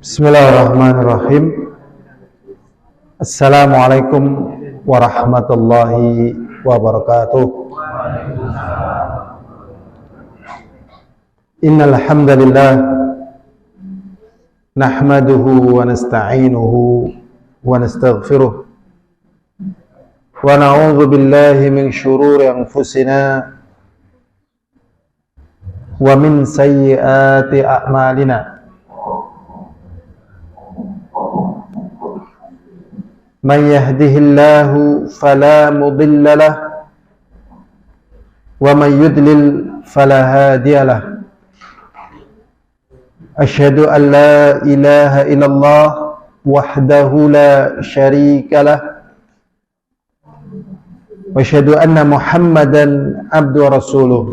Bismillahirrahmanirrahim. Assalamualaikum warahmatullahi wabarakatuh. Innal hamdalillah nahmaduhu wa nasta'inuhu wa nastaghfiruh wa na'udzu billahi min shururi anfusina wa min sayyiati a'malina. Man yahdihillahu fala mudilla lahu wa man yudlil fala hadiya lahu. Asyhadu an la ilaha illallah wahdahu la syarika lahu wa asyhadu anna Muhammadan abduhu wa rasuluh.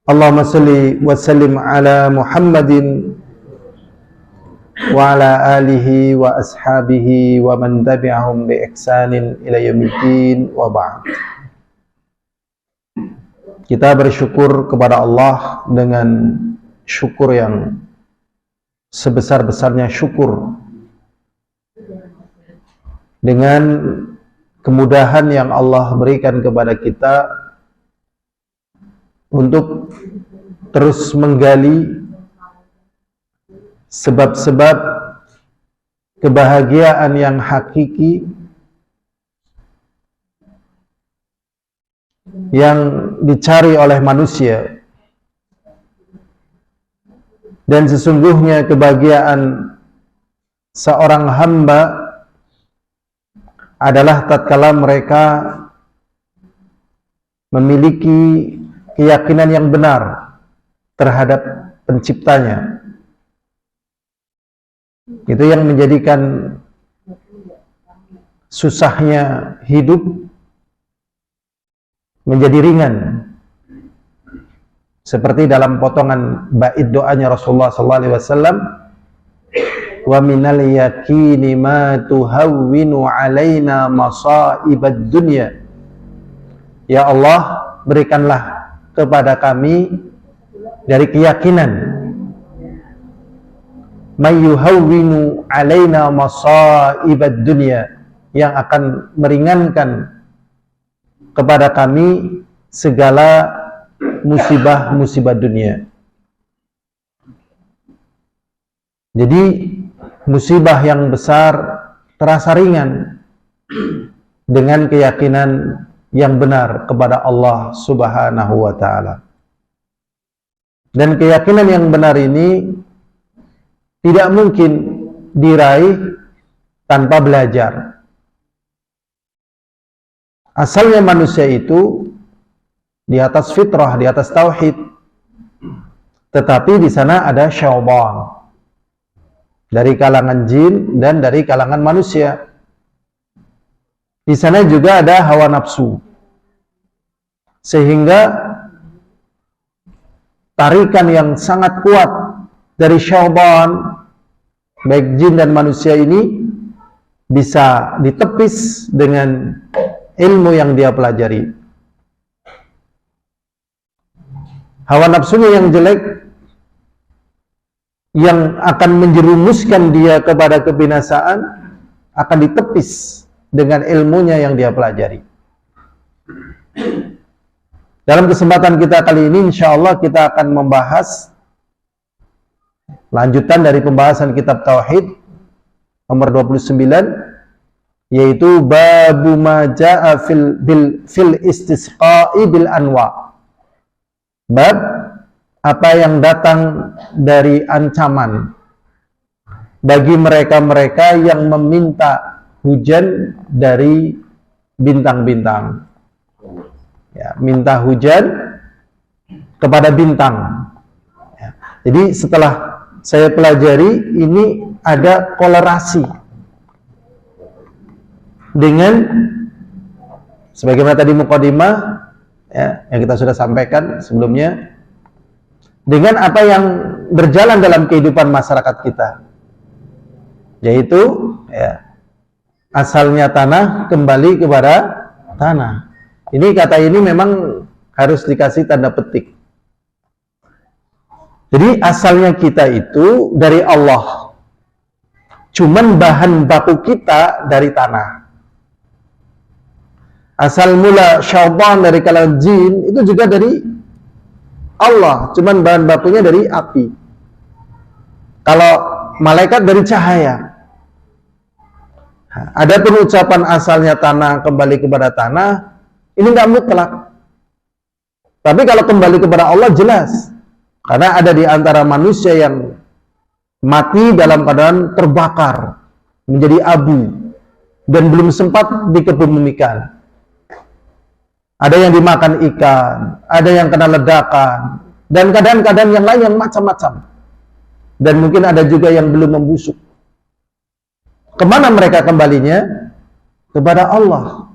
Allahumma salli wa sallim ala Muhammadin wa ala alihi wa ashabihi wa man tabi'ahum bi ihsanin ila yaumiddin wa ba'd. Kita bersyukur kepada Allah dengan syukur yang sebesar-besarnya syukur, dengan kemudahan yang Allah berikan kepada kita untuk terus menggali sebab-sebab kebahagiaan yang hakiki yang dicari oleh manusia. Dan sesungguhnya kebahagiaan seorang hamba adalah tatkala mereka memiliki keyakinan yang benar terhadap penciptanya. Itu yang menjadikan susahnya hidup menjadi ringan. Seperti dalam potongan bait doanya Rasulullah SAW, wa minal yakini ma tuhawwinu alaina masaibad dunya. Ya Allah, berikanlah kepada kami dari keyakinan mayyuhawwinu alaina masaibad dunya, yang akan meringankan kepada kami segala musibah-musibah dunia. Jadi musibah yang besar terasa ringan dengan keyakinan yang benar kepada Allah Subhanahu wa ta'ala. Dan keyakinan yang benar ini tidak mungkin diraih tanpa belajar. Asalnya manusia itu di atas fitrah, di atas tauhid. Tetapi di sana ada syaitan dari kalangan jin dan dari kalangan manusia. Di sana juga ada hawa nafsu. Sehingga tarikan yang sangat kuat dari syaitan, baik jin dan manusia ini, bisa ditepis dengan ilmu yang dia pelajari. Hawa nafsunya yang jelek, yang akan menjerumuskan dia kepada kebinasaan, akan ditepis dengan ilmunya yang dia pelajari. Dalam kesempatan kita kali ini, insya Allah kita akan membahas lanjutan dari pembahasan kitab Tauhid nomor 29, yaitu babu ma jaa fil istisqa'i bil anwa. Bab apa yang datang dari ancaman bagi mereka-mereka yang meminta hujan dari bintang-bintang. Ya, minta hujan kepada bintang. Ya. Jadi setelah saya pelajari, ini ada kolerasi dengan sebagaimana tadi mukadimah, ya, yang kita sudah sampaikan sebelumnya, dengan apa yang berjalan dalam kehidupan masyarakat kita, yaitu ya, asalnya tanah kembali kepada tanah. Ini kata ini memang harus dikasih tanda petik. Jadi asalnya kita itu dari Allah. Cuman bahan baku kita dari tanah. Asal mula syaitan dari kalangan jin itu juga dari Allah, cuman bahan bakunya dari api. Kalau malaikat dari cahaya. Ada ucapan asalnya tanah kembali kepada tanah, ini nggak mutlak. Tapi kalau kembali kepada Allah jelas, karena ada di antara manusia yang mati dalam keadaan terbakar menjadi abu dan belum sempat dikebumikan. Ada yang dimakan ikan, ada yang kena ledakan, dan keadaan-keadaan yang lain yang macam-macam. Dan mungkin ada juga yang belum membusuk. Kemana mereka kembalinya? Kepada Allah.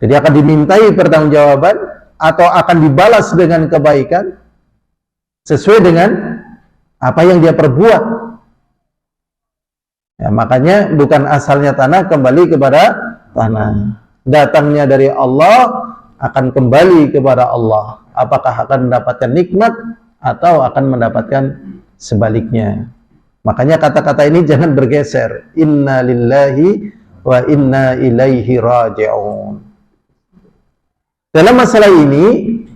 Jadi akan dimintai pertanggungjawaban atau akan dibalas dengan kebaikan sesuai dengan apa yang dia perbuat. Ya, makanya bukan asalnya tanah kembali kepada tanah. Datangnya dari Allah akan kembali kepada Allah. Apakah akan mendapatkan nikmat atau akan mendapatkan sebaliknya. Makanya kata-kata ini jangan bergeser. Inna lillahi wa inna ilaihi raji'un. Dalam masalah ini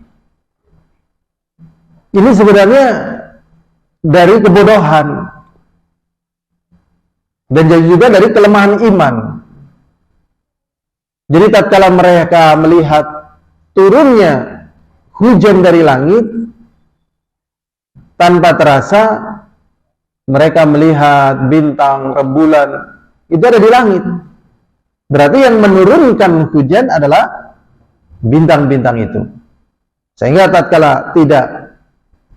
sebenarnya dari kebodohan dan juga dari kelemahan iman. Jadi tatkala mereka melihat turunnya hujan dari langit tanpa terasa, mereka melihat bintang, rembulan itu ada di langit. Berarti yang menurunkan hujan adalah bintang-bintang itu. Sehingga tatkala tidak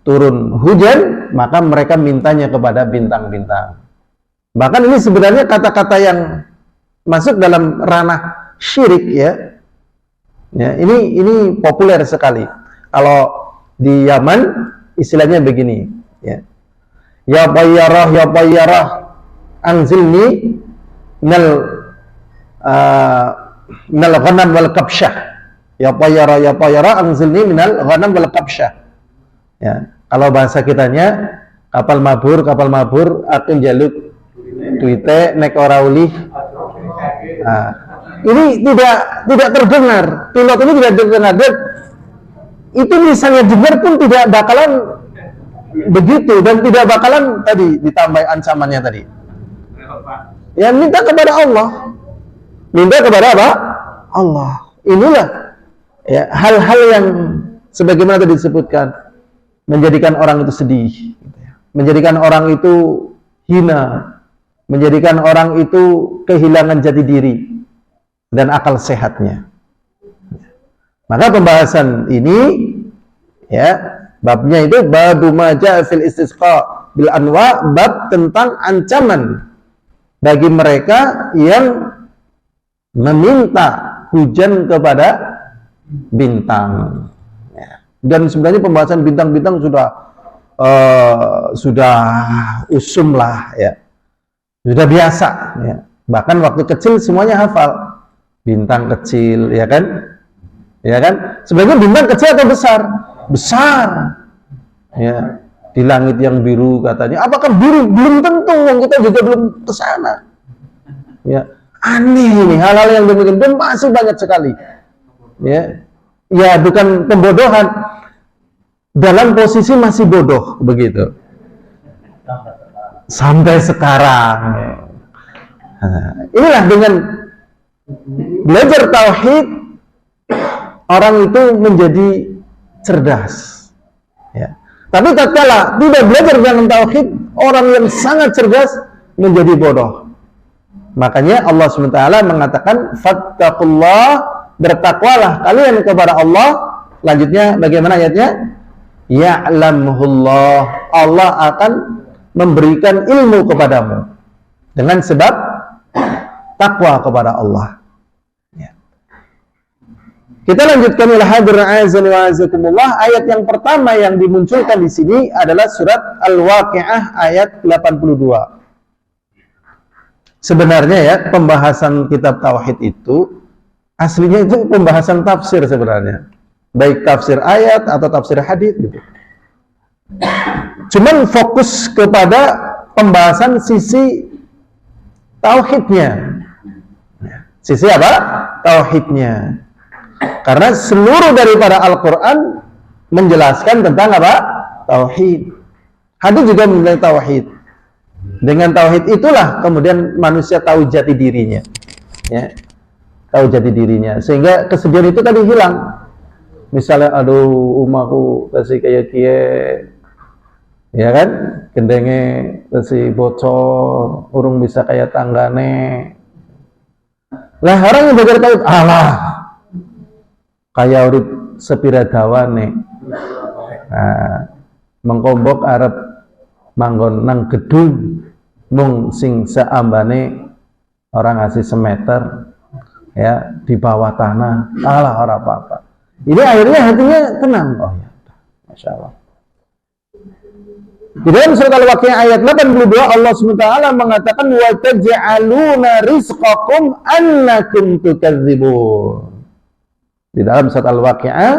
turun hujan, maka mereka mintanya kepada bintang-bintang. Bahkan ini sebenarnya kata-kata yang masuk dalam ranah syirik ya. Ya, ini populer sekali. Kalau di Yaman istilahnya begini, ya. Ya Tayyarah, anzilni minal ghanam wal kabsyah. Ya Tayyarah, anzilni minal ghanam wal kabsyah. Ya, kalau bahasa kitanya kapal mabur, aku njaluk duite nek ora ulih. Ini tidak terdengar. Pilot ini tidak terdengar. Dan itu misalnya dengar pun tidak bakalan begitu dan tidak bakalan tadi ditambah ancamannya tadi. Ya minta kepada Allah. Minta kepada apa? Allah. Inilah ya hal-hal yang sebagaimana tadi disebutkan menjadikan orang itu sedih, menjadikan orang itu hina, menjadikan orang itu kehilangan jati diri dan akal sehatnya. Maka pembahasan ini ya babnya itu babu ma jaa fil istisqa bil anwa, bab tentang ancaman bagi mereka yang meminta hujan kepada bintang. Ya. Dan sebenarnya pembahasan bintang-bintang sudah usum lah ya. Sudah biasa ya. Bahkan waktu kecil semuanya hafal. Bintang kecil, ya kan? Ya kan? Sebenarnya bintang kecil atau besar? Besar. Ya, di langit yang biru katanya. Apakah biru? Belum tentu, kita juga belum ke sana. Ya, aneh ini hal-hal yang demikian dan masih banyak sekali. Ya. Ya, bukan pembodohan. Dalam posisi masih bodoh begitu. Sampai sekarang. Nah, inilah dengan belajar tauhid orang itu menjadi cerdas ya. Tapi tatkala tidak belajar dengan tauhid, orang yang sangat cerdas menjadi bodoh. Makanya Allah SWT mengatakan fattaqullah, bertakwalah kalian kepada Allah. Lanjutnya bagaimana ayatnya? Ya'lamuhullah, Allah akan memberikan ilmu kepadamu dengan sebab takwa kepada Allah. Ya. Kita lanjutkan ila hadir azan wa azakumullah. Ayat yang pertama yang dimunculkan di sini adalah surat Al-Waqi'ah ayat 82. Sebenarnya ya, pembahasan kitab tauhid itu aslinya itu pembahasan tafsir sebenarnya. Baik tafsir ayat atau tafsir hadis gitu. Cuman fokus kepada pembahasan sisi tauhidnya. Sisi apa? Tauhidnya. Karena seluruh daripada Al-Quran menjelaskan tentang apa? Tauhid. Hadis juga mengenai tauhid. Dengan tauhid itulah kemudian manusia tahu jati dirinya. Ya. Tahu jati dirinya. Sehingga kesedihan itu tadi hilang. Misalnya, aduh, umaku kasih kayak kie, ya kan, gendenge kasih bocor, urung bisa kayak tanggane. Lah orang yang belajar tauhid, alah, kayak urip sepira dawane. Nah, mengkombok arep manggon nang gedung mung sing seambane orang ngasih semeter, ya, di bawah tanah, alah ora apa-apa. Ini akhirnya hatinya tenang. Oh ya, Masya Allah. Di dalam surat Al-Waqi'ah ayat 82 Allah SWT mengatakan wa taj'aluna rizqakum annakum tukadzibun. Di dalam surat Al-Waqi'ah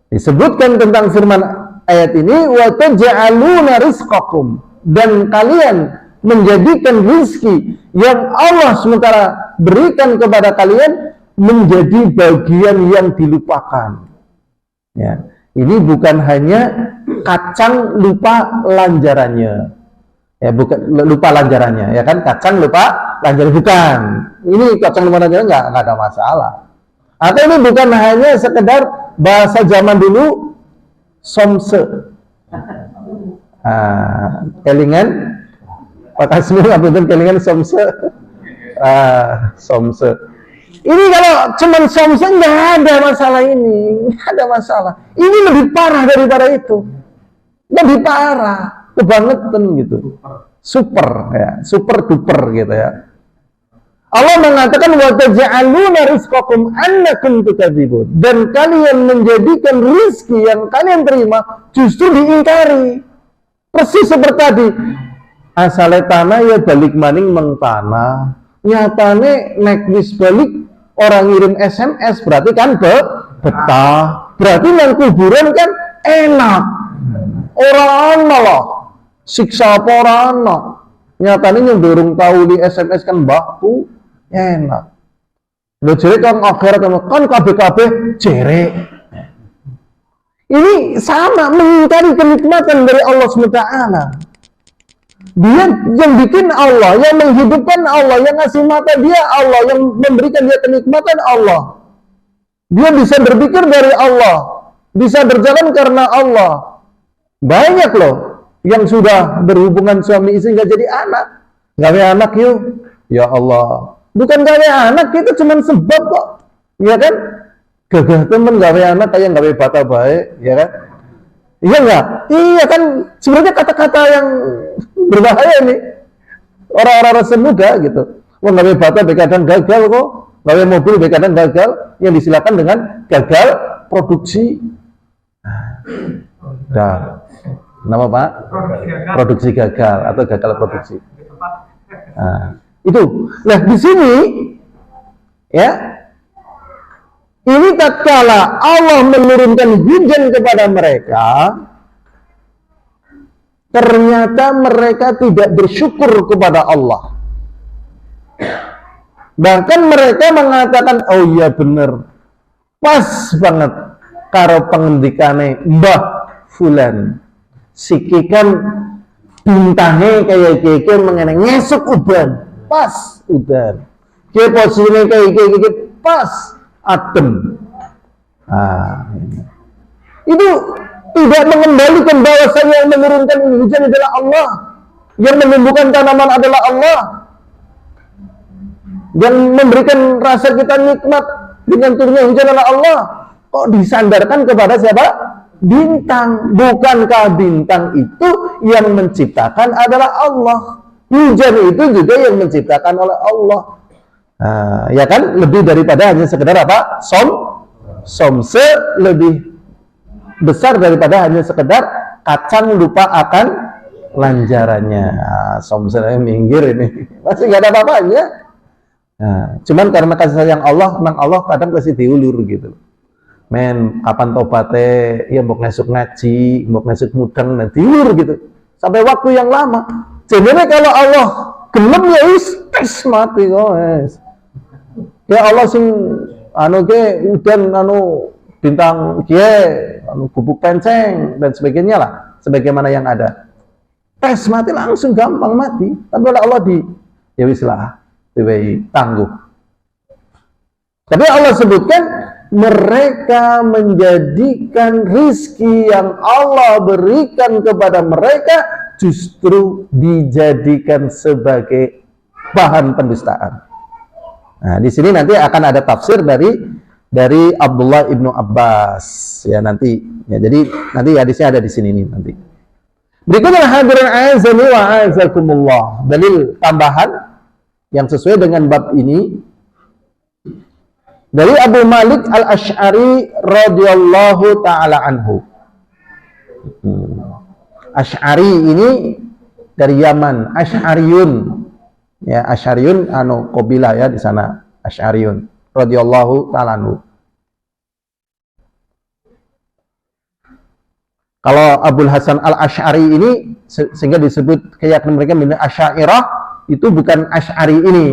disebutkan tentang firman ayat ini wa taj'aluna rizqakum, dan kalian menjadikan rizki yang Allah SWT berikan kepada kalian menjadi bagian yang dilupakan. Ya. Ini bukan hanya kacang lupa lanjarannya, ya, bukan lupa lanjarannya, ya kan, kacang lupa lanjarannya, bukan. Ini kacang lupa lanjarannya nggak ada masalah. Atau ini bukan hanya sekedar bahasa zaman dulu somse, kelingan, Pak Kasmi ngapunten kelingan somse, somse. Ini kalau cuman somse nggak ada masalah ini, nggak ada masalah. Ini lebih parah daripada itu, lebih parah, kebangetan gitu, super ya, super duper gitu ya. Allah mengatakan wa taj'aluna rizqakum annakum tukadzibun, dan kalian menjadikan rizki yang kalian terima justru diingkari. Persis seperti tadi, asale tanah ya balik maning mengtanah, nyatane nek wis balik orang ngirim SMS berarti kan betah, berarti nang kuburan kan enak, orang loh siksa apa orang no, nyatane yang dorong tahu di SMS kan mbakku enak. Lo jere kan akhirat kan kabeh jere. Ini sama mengingkari kenikmatan dari Allah SWT. Dia yang bikin Allah, yang menghidupkan Allah, yang ngasih mata dia Allah, yang memberikan dia kenikmatan Allah. Dia bisa berpikir dari Allah, bisa berjalan karena Allah. Banyak loh yang sudah berhubungan suami istri nggak jadi anak, gawe anak yuk, ya Allah. Bukan gawe anak, itu cuma sebab kok, ya kan? Gagah temen gawe anak kayak gawe bata baik, ya kan? Iya enggak? Iya kan, sebenarnya kata-kata yang berbahaya nih. Orang-orang semuda gitu. Wah, gawe bata kadang gagal kok. Gawe mobil kadang gagal, yang disilakan dengan gagal produksi. Nah, nama Pak? Produksi gagal atau gagal produksi. Nah, itu. Nah, di sini ya, ini tatkala Allah menurunkan hujan kepada mereka, ternyata mereka tidak bersyukur kepada Allah. Bahkan mereka mengatakan, oh iya bener, pas banget karo pengendikane Mbah Fulan, sikikan bintangnya kayak keke mengenai ngesuk udan, pas udan, ke posisinya kayak keke pas adem. Itu tidak mengembalikan bahwasanya yang menurunkan hujan adalah Allah, yang menumbuhkan tanaman adalah Allah, yang memberikan rasa kita nikmat dengan turunnya hujan adalah Allah. Kok disandarkan kepada siapa? Bintang. Bukankah bintang itu yang menciptakan adalah Allah? Hujan itu juga yang menciptakan oleh Allah. Ya kan, lebih daripada hanya sekedar apa? Somse lebih besar daripada hanya sekedar kacang lupa akan lanjarannya. Somse minggir ini masih nggak ada apa-apanya. Cuman karena kasih sayang Allah, memang Allah kadang kasih diulur gitu. Men, kapan tobatnya? Ya mau ngesuk ngaji, mau ngesuk mudeng, nanti gitu. Sampai waktu yang lama. Jadi kalau Allah gelem ya tes mati kok. Ya Allah sing anu ke udan anu bintang kie anu bubuk penceng dan sebagainya lah, sebagaimana yang ada. Tes mati langsung gampang mati. Tapi oleh Allah ya wis lah, tangguh. Tapi Allah sebutkan mereka menjadikan rizki yang Allah berikan kepada mereka justru dijadikan sebagai bahan pendustaan. Nah, di sini nanti akan ada tafsir dari Abdullah ibnu Abbas ya nanti. Ya, jadi nanti hadisnya ada di sini nih nanti. Berikutnya hadirin azani wa azakumullah. Dalil tambahan yang sesuai dengan bab ini dari Abu Malik Al-Asy'ari radhiyallahu taala anhu. Asy'ari ini dari Yaman, Asy'ariyun. Ya, Asy'ariyun anu qabilah ya di sana, Asy'ariyun radhiyallahu taala anhu. Kalau Abul Hasan Al-Asy'ari ini sehingga disebut keyakinan mereka min Asy'ariyah itu bukan Asy'ari ini.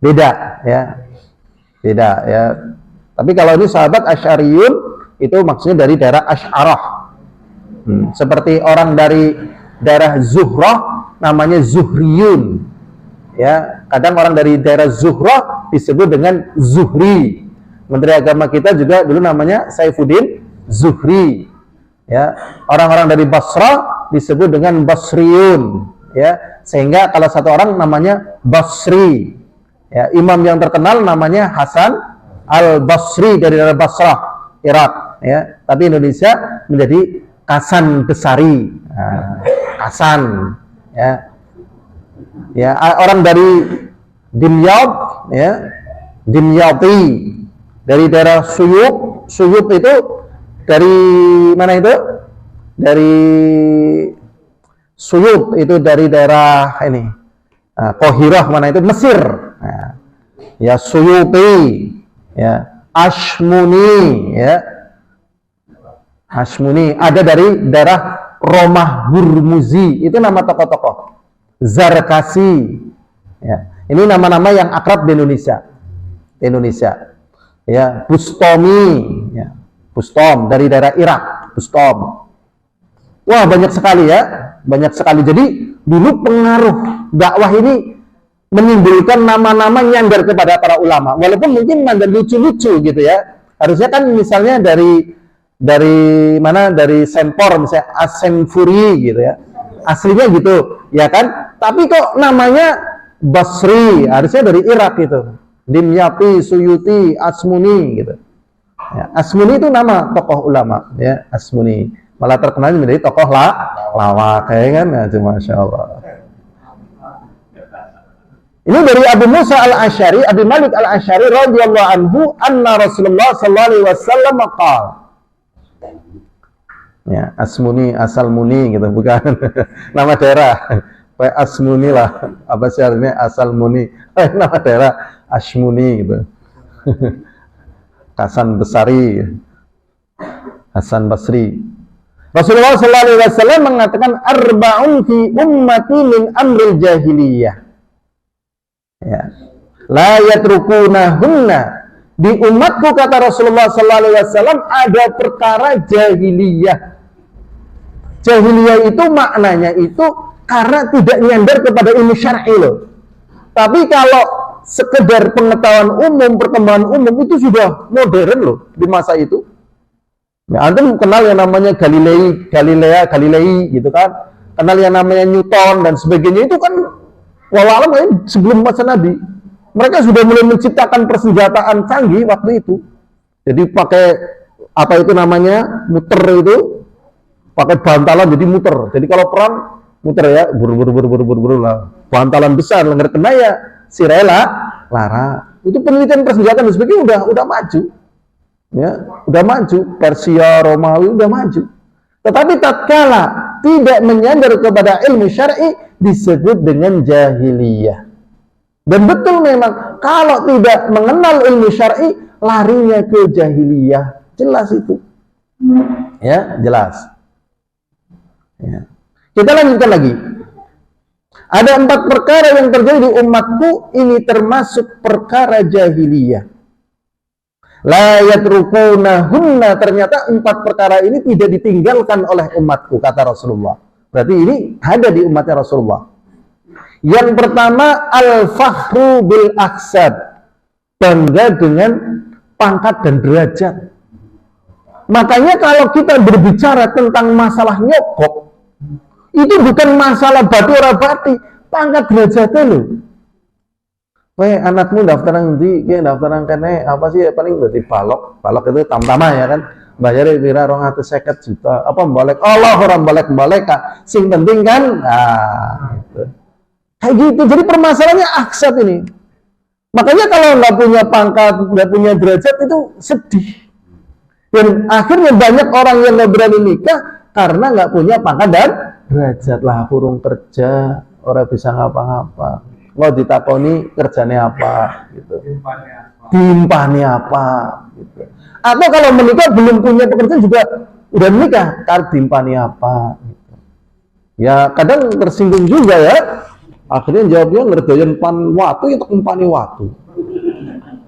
Beda ya. Beda ya. Tapi kalau ini sahabat Asy'ariyun itu maksudnya dari daerah Asy'arah. Seperti orang dari daerah Zuhrah namanya Zuhriyun. Ya, kadang orang dari daerah Zuhrah disebut dengan Zuhri. Menteri Agama kita juga dulu namanya Saifuddin Zuhri. Ya, orang-orang dari Basrah disebut dengan Basriyun. Ya, sehingga kalau satu orang namanya Basri. Ya, imam yang terkenal namanya Hasan Al-Basri dari daerah Basrah, Irak. Ya, tapi Indonesia menjadi Hasan Besari. Nah, Hasan. Ya, ya orang dari Dimyat, ya, Dimyati dari daerah Suyup. Suyup itu dari mana itu? Dari Suyup itu dari daerah ini. Qahirah mana itu? Mesir. Nah, ya Suyuti, ya Ashmuni, ya Ashmuni ada dari daerah Romah Hurmuzi, itu nama tokoh-tokoh. Zarkasi, ya ini nama-nama yang akrab di Indonesia. Ya Bustami, ya Bustom dari daerah Irak, Bustom. Wah banyak sekali ya, banyak sekali. Jadi dulu pengaruh dakwah ini menimbulkan nama-nama nyandar kepada para ulama, walaupun mungkin mandar lucu-lucu gitu ya. Harusnya kan misalnya dari mana, dari Sempor misalnya Asenfuri gitu ya, aslinya gitu ya kan, tapi kok namanya Basri, harusnya dari Irak gitu. Dimyati, Suyuti, Asmuni gitu ya. Asmuni itu nama tokoh ulama ya, Asmuni malah terkenal menjadi tokoh lawak kayak kan ya, Masya Allah. Ini dari Abu Musa Al-Asy'ari, Abu Malik Al-Asy'ari radhiyallahu anhu, anna Rasulullah sallallahu alaihi wasallam qala. Ya, Asmuni, Asalmuni gitu, bukan nama daerah. Kayak Asmuni lah, apa sih artinya Asalmuni? Nama daerah Ashmuni gitu. Hasan Besari, Hasan Basri. Rasulullah sallallahu alaihi wasallam mengatakan arba'un fi ummati min amril jahiliyah. Ya. La yatrukunahunna, di umatku kata Rasulullah sallallahu alaihi wasallam ada perkara jahiliyah. Jahiliyah itu maknanya itu karena tidak nyandar kepada ilmu syar'i loh. Tapi kalau sekedar pengetahuan umum, perkembangan umum itu sudah modern loh di masa itu. Ya, antum kenal yang namanya Galilei gitu kan. Kenal yang namanya Newton dan sebagainya, itu kan walau sebelum masa Nabi. Mereka sudah mulai menciptakan persenjataan canggih waktu itu. Jadi pakai apa itu namanya, muter itu, pakai bantalan jadi muter. Jadi kalau perang muter ya, buru lah. Bantalan besar, lengan kena ya, sirela, lara. Itu penelitian persenjataan dan sebagainya udah maju. Ya, udah maju. Persia, Romawi udah maju. Tetapi tatkala tidak menyandar kepada ilmu syar'i disebut dengan jahiliyah. Dan betul memang kalau tidak mengenal ilmu syar'i larinya ke jahiliyah. Jelas itu. Ya, jelas. Ya. Kita lanjutkan lagi. Ada 4 perkara yang terjadi di umatku, ini termasuk perkara jahiliyah. La yatrukunahunna, ternyata 4 perkara ini tidak ditinggalkan oleh umatku, kata Rasulullah. Berarti ini ada di umatnya Rasulullah. Yang pertama, al-fakhru bil aksad, bangga dengan pangkat dan derajat. Makanya kalau kita berbicara tentang masalah nyokok, itu bukan masalah batu ora bati, pangkat derajatnya loh. Weh, anakmu daftaran di, daftaran kene apa sih paling berarti balok itu tamtama ya kan, bayarnya kira 250 juta, apa balik Allah orang balik kan, sing penting kan, gitu. Kayak gitu. Jadi permasalahannya aksat ini. Makanya kalau nggak punya pangkat, nggak punya derajat itu sedih. Dan akhirnya banyak orang yang nggak berani nikah karena nggak punya pangkat dan derajat lah, kurung kerja, orang bisa ngapa-ngapa. Mau ditakoni kerjanya apa, gitu. Timpahnya apa, gitu. Atau kalau menikah belum punya pekerjaan juga udah menikah, timpahnya apa, gitu. Ya kadang tersinggung juga ya. Akhirnya jawabnya ngerjain pan watu itu umpani watu.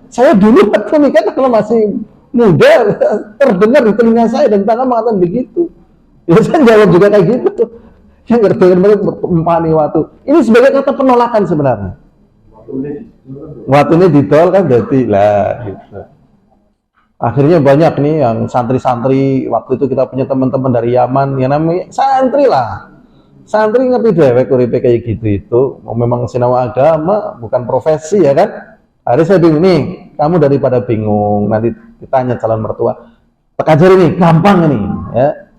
Saya dulu waktu nikah kalau masih muda terdengar di telinga saya dan tangan mengatakan begitu. Ya saya jawab juga kayak gitu. Yang ngerjain umpani watu. Ini sebagai kata penolakan sebenarnya. Watunya ditol kan jadi lah. Gitu. Akhirnya banyak nih yang santri-santri, waktu itu kita punya teman-teman dari Yaman yang namanya santri lah. Santri ngerti dewek uripe kayak gitu itu, memang sinau agama bukan profesi ya kan. Akhirnya saya bingung nih, kamu daripada bingung nanti ditanya calon mertua, tak ajar ini gampang ini ya.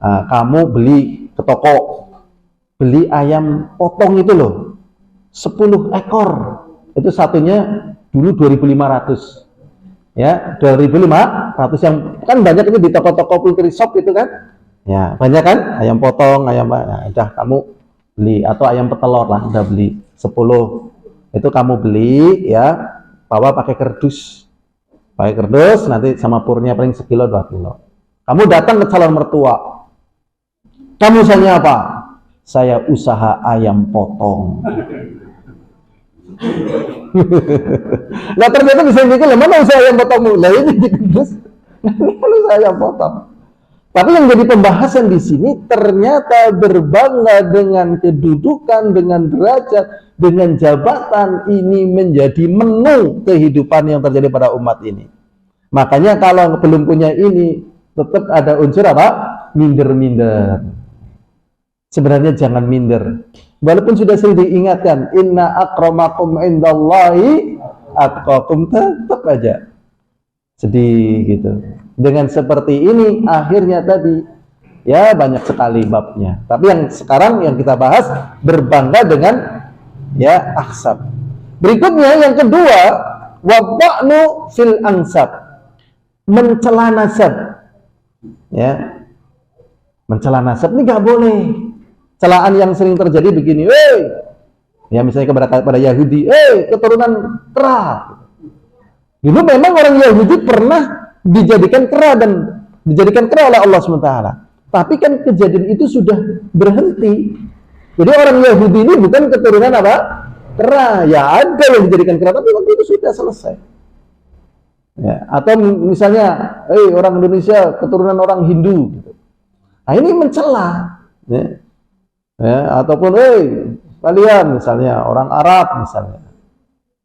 Nah, kamu beli ke toko, beli ayam potong itu loh 10 ekor, itu satunya dulu 2.500 ya, 2.500 yang kan banyak itu di toko-toko poultry shop itu kan. Ya, banyak kan ayam potong, ayam nah, udah kamu beli, atau ayam petelur lah, udah beli 10. Itu kamu beli ya, bawa pakai kardus. Pakai kardus nanti sama purnya paling 1 kilo 2 kilo. Kamu datang ke calon mertua. Kamu usahanya apa? Saya usaha ayam potong. Nah ternyata bisa mikir, mana usaha ayam potongmu? Lah ini di kardus. Kan usaha ayam potong. Tapi yang jadi pembahasan di sini ternyata berbangga dengan kedudukan, dengan derajat, dengan jabatan ini menjadi menu kehidupan yang terjadi pada umat ini. Makanya kalau belum punya ini tetap ada unsur apa? Minder-minder. Sebenarnya jangan minder. Walaupun sudah sering diingatkan, inna akramakum indallahi atqakum, tetap aja sedih gitu. Dengan seperti ini akhirnya tadi ya banyak sekali babnya. Tapi yang sekarang yang kita bahas berbangga dengan ya aksab. Berikutnya yang kedua, waba'nu fil ansab, mencela nasab. Ya. Mencela nasab ini nggak boleh. Celaan yang sering terjadi begini, ya misalnya kepada Yahudi, keturunan kera. Dulu memang orang Yahudi pernah dijadikan kera oleh Allah SWT. Tapi kan kejadian itu sudah berhenti. Jadi orang Yahudi ini bukan keturunan apa? Kera. Ya ada yang dijadikan kera, tapi waktu itu sudah selesai. Ya, atau misalnya, orang Indonesia keturunan orang Hindu. Gitu. Nah ini mencela. Ya. Ya, ataupun, kalian misalnya orang Arab misalnya.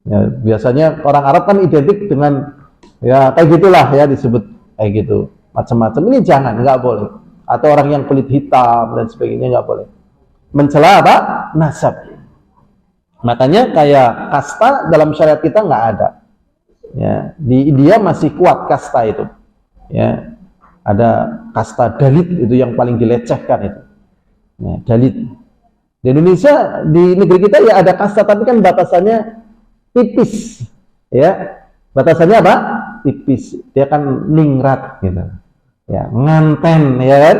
Ya, biasanya orang Arab kan identik dengan ya kayak gitulah ya, disebut kayak gitu macam-macam. Ini jangan, nggak boleh. Atau orang yang kulit hitam dan sebagainya nggak boleh. Mencela apa? Nasab. Makanya kayak kasta dalam syariat kita nggak ada. Ya, di India masih kuat kasta itu. Ya, ada kasta Dalit itu yang paling dilecehkan itu. Ya, Dalit. Di Indonesia, di negeri kita ya ada kasta, tapi kan batasannya tipis. Ya, batasannya apa? Tipis. Dia kan ningrat gitu. Ya, nganten ya kan?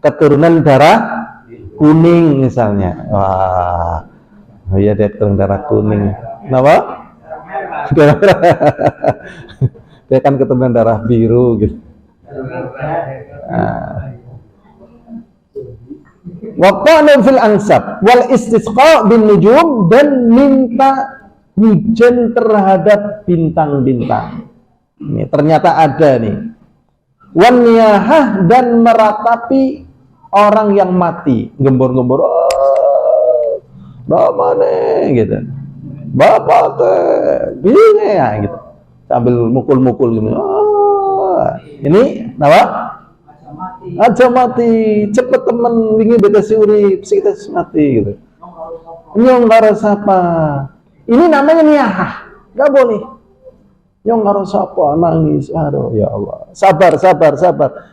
Keturunan darah kuning misalnya. Wah. Oh iya, dia keturunan darah kuning. Kenapa? Dia kan keturunan darah biru gitu. Waqa'na fil ansab wal istisqa bin nujum, dan minta hujan terhadap bintang-bintang. Ini ternyata ada nih. Wan niyahah, dan meratapi orang yang mati, gembor-gembor, mana gitu. Bapak gini ya gitu. Sambil mukul-mukul gitu. Ini apa? Aja mati, cepet temen wingi beta urip, kita mati gitu. Nyong karo sapa? Ini namanya niyahah, enggak boleh. Nyong karo sapa nangis, aduh ya Allah. Sabar.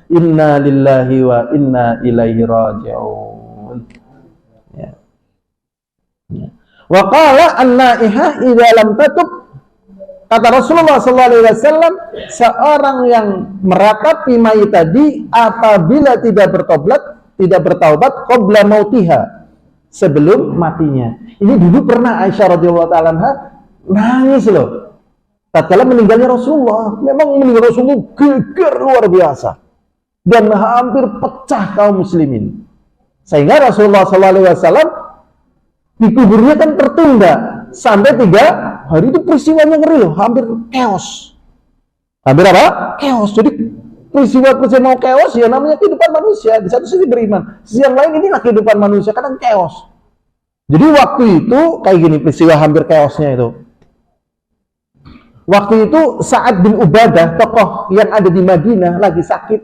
Inna lillahi wa inna ilaihi raji'un. Ya. Wa qala an-naihah idza lam tatub. Kata Rasulullah SAW, seorang yang meratapi mayit tadi apabila tidak bertaubat qabla mautiha, sebelum matinya. Ini dulu pernah Aisyah radhiyallahu ta'ala anha nangis loh. Tatkala meninggalnya Rasulullah, memang meninggal Rasulullah geger luar biasa dan hampir pecah kaum muslimin. Sehingga Rasulullah SAW dikuburnya kan tertunda sampai 3 hari. Itu peristiwanya ngeri loh, hampir chaos. Hampir apa? Chaos. Jadi peristiwa mau chaos ya namanya kehidupan manusia. Di satu sisi beriman, sisi yang lain inilah kehidupan manusia, kadang chaos. Jadi waktu itu kayak gini peristiwa hampir chaosnya itu. Waktu itu Sa'ad bin Ubadah, tokoh yang ada di Madinah, lagi sakit.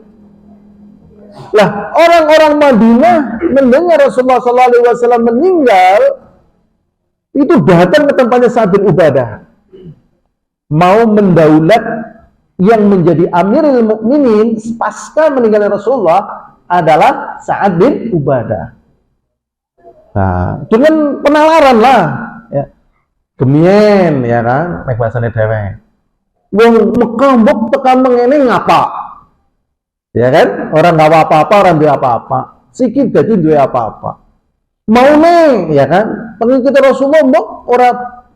Lah, orang-orang Madinah mendengar Rasulullah SAW meninggal, itu datang ke tempatnya Sa'ad bin Ubadah, mau mendaulat yang menjadi Amirul Mukminin pasca meninggalnya Rasulullah adalah Sa'ad bin Ubadah. Nah, dengan penalaran lah, ya. Gemien, ya kan, nek bahasane dhewe. Wong Mekah mbok tekan mengene ngapa? Ya kan? Orang enggak apa-apa, orang duwe apa-apa. Sikit dadi duwe apa-apa. Mau nih, ya kan? Pengikut Rasulullah mbok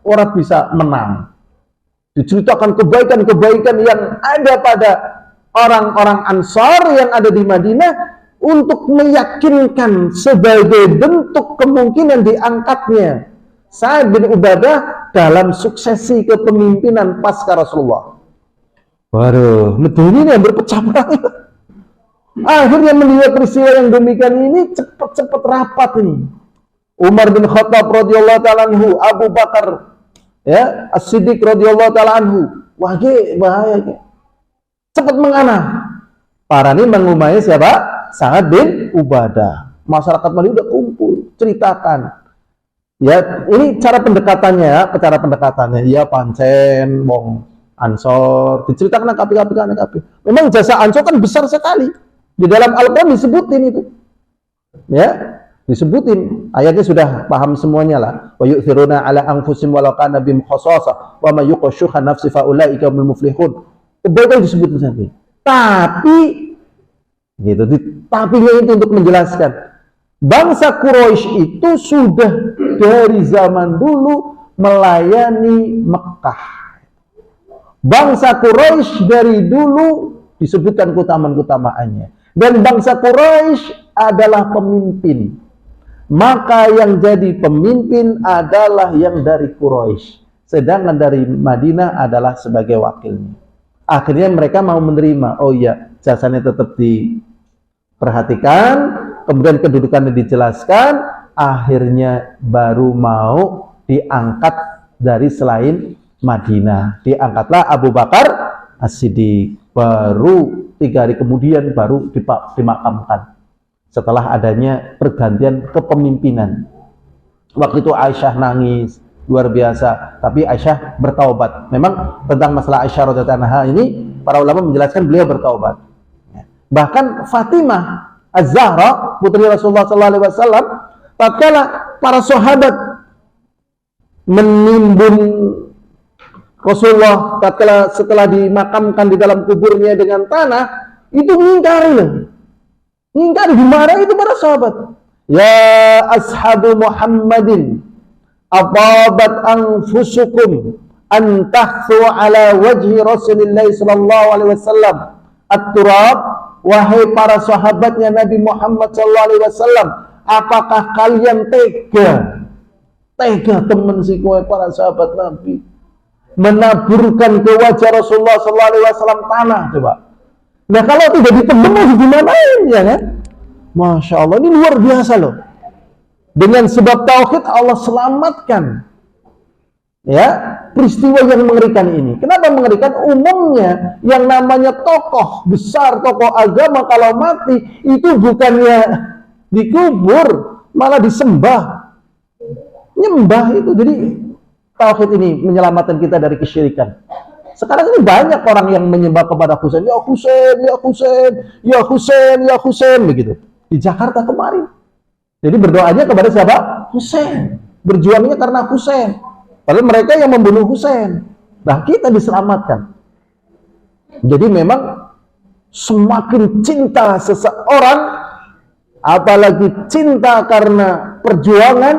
ora bisa menang. Diceritakan kebaikan-kebaikan yang ada pada orang-orang Ansar yang ada di Madinah untuk meyakinkan sebagai bentuk kemungkinan diangkatnya Sa'ad bin Ubadah dalam suksesi kepemimpinan pasca Rasulullah. Waduh, medeni ini yang berpecah belah. Akhirnya melihat peristiwa yang demikian ini cepat-cepat rapat ini. Umar bin Khattab radhiyallahu ta'ala anhu, Abu Bakar ya, As-Siddiq radhiyallahu ta'ala anhu. Wah, bahaya. Cepat menganah. Para ini mengumai siapa? Sa'ad bin Ubadah. Masyarakat Madinah udah kumpul, ceritakan. Ya, ini cara pendekatannya, ya pancen wong Ansor, diceritakan kapi. Memang jasa Ansor kan besar sekali. Di dalam Al-Qur'an disebutin itu. Ya, disebutin. Ayatnya sudah paham semuanya lah. Wa yu'thiruna 'ala anfusihim walau kana bihim khasasah wa may yuqashuha nafsi fa ulaika humul muflihun. Betul disebutin nanti. Tapi gitu, tapinya itu untuk menjelaskan bangsa Quraisy itu sudah dari zaman dulu melayani Mekah. Bangsa Quraisy dari dulu disebutkan keutamaan-keutamaannya. Dan bangsa Quraisy adalah pemimpin. Maka yang jadi pemimpin adalah yang dari Quraisy. Sedangkan dari Madinah adalah sebagai wakilnya. Akhirnya mereka mau menerima. Oh iya, jasanya tetap diperhatikan. Kemudian kedudukannya dijelaskan, akhirnya baru mau diangkat dari selain Madinah. Diangkatlah Abu Bakar As-Siddiq. Baru 3 hari kemudian baru dimakamkan. Setelah adanya pergantian kepemimpinan. Waktu itu Aisyah nangis, luar biasa. Tapi Aisyah bertaubat. Memang tentang masalah Aisyah radhiyallahu anha ini, para ulama menjelaskan beliau bertaubat. Bahkan Fatimah Az-Zahra, putri Rasulullah SAW, tatkala para sahabat menimbun Rasulullah, tatkala setelah dimakamkan di dalam kuburnya dengan tanah, itu mengingkari loh. Mengingkari, dimarahi itu para sahabat. Ya ashabu Muhammadin, atabat anfusukum an tahthu ala wajhi Rasulillah sallallahu alaihi wasallam at-turab, wahai para sahabatnya Nabi Muhammad SAW, apakah kalian tega temen sih para sahabat Nabi menaburkan ke wajah Rasulullah SAW tanah? Coba. Nah kalau tidak ditebus gimana ya kan? Masya Allah, ini luar biasa loh. Dengan sebab tauhid Allah selamatkan ya peristiwa yang mengerikan ini. Kenapa mengerikan? Umumnya yang namanya tokoh besar, tokoh agama kalau mati itu bukannya dikubur, malah disembah, nyembah itu. Jadi tauhid ini menyelamatkan kita dari kesyirikan. Sekarang ini banyak orang yang menyembah kepada Husain, ya Husain, ya Husain, ya Husain, ya Husain, begitu. Di Jakarta kemarin. Jadi berdoanya kepada siapa? Husain. Berjuangnya karena Husain. Padahal mereka yang membunuh Husain. Nah, kita diselamatkan. Jadi memang semakin cinta seseorang, apalagi cinta karena perjuangan,